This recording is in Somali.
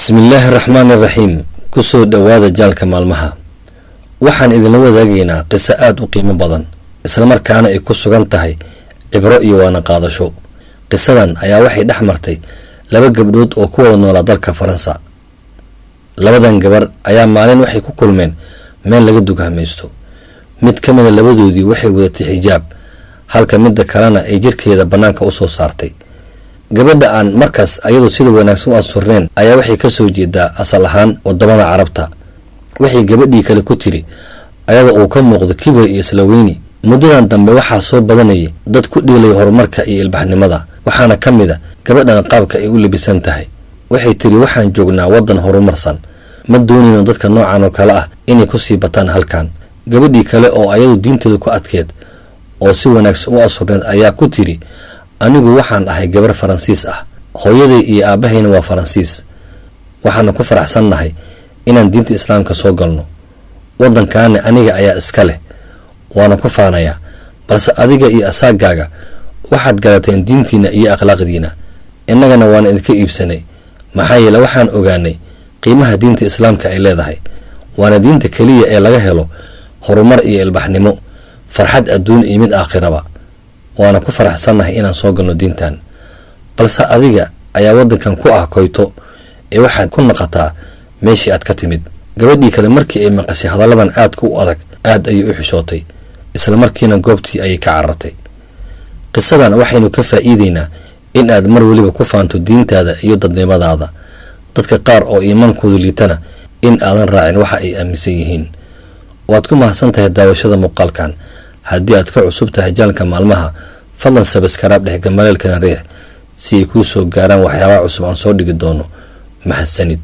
bismillaahi raxmaani raxiim kusoo dhowaada jaalka maalmaha. waxaan idinla wadaagaynaa qiso aad u qiimo badan islamarkaana ay ku sugan tahay cibro iyo waana qaadasho. qisadan ayaa waxay dhex martay laba gabdhood oo ku wada noolaa dalka Faransa. labadan gabar ayaa maalin waxay ku kulmeen meel laga dugaamaysto. mid ka mid ah labadoodii waxay wadatay xijaab halka midda kalena ay jirkeeda banaanka u soo saartay. gabadha aan markaas ayadu sida wanaagsan u asurneen ayaa waxay ka soo jeedaa asal ahaan wadamada Carabta. waxay gabadhii kale ku tiri ayada oo ka muuqdo kibir iyo isla weyni. muddadan dambe waxaa soo badanayay dad ku dhiilay horumarka iyo ilbaxnimada, waxaana ka mid ah gabadhan qaabka ay u labisan tahay. waxay tiri waxaan joognaa wadan horumarsan, ma doonayno dadka noocan oo kale ah inay ku sii bataan halkan. gabadhii kale oo ayadu diinteeda ku adkeed oo si wanaagsan u asurneed ayaa ku tiri anigu waxaan ahay gabar Faransiis ah, hooyaday iyo aabahayna waa Faransiis. waxaan ku faraxsanahay inaan diinta islaamka soo galno. wadankaana aniga ayaa iska leh, waana ku faanayaa, balse adiga iyo asaagaaga waxaad galateen diintiina iyo akhlaaqdiina, innagana waan idinka iibsanay. maxaa yeelay waxaan ogaanay qiimaha diinta islaamka ay leedahay. waana diinta kaliya ee laga helo horumar iyo ilbaxnimo, farxad adduun iyo mid aakhiraba. waana ku faraxsanahay inaan soo galno diintan, balse adiga ayaa wadankan ku ah koyto ee waxaad ku noqotaa meeshii aad ka timid. gabadhii kale markii ay maqashay hadalladan aadka u adag aad ayay u xishootay, isla markiina goobtii ayay ka carartay. qisadan waxaynu ka faa'iideynaa in aad mar waliba ku faanto diintaada iyo dadnimadaada. dadka qaar oo iimaankoodu liitana in aadan raacin waxa ay aaminsan yihiin. waad ku mahadsan tahay daawashada muuqaalkan. haddii aad ka cusub tahay jaalka maalmaha, fadlan sabskaraab dheh gamaleelkana riix si ay kuu soo gaaraan waxyaabaha cusub aan soo dhigi doono. mahadsanid.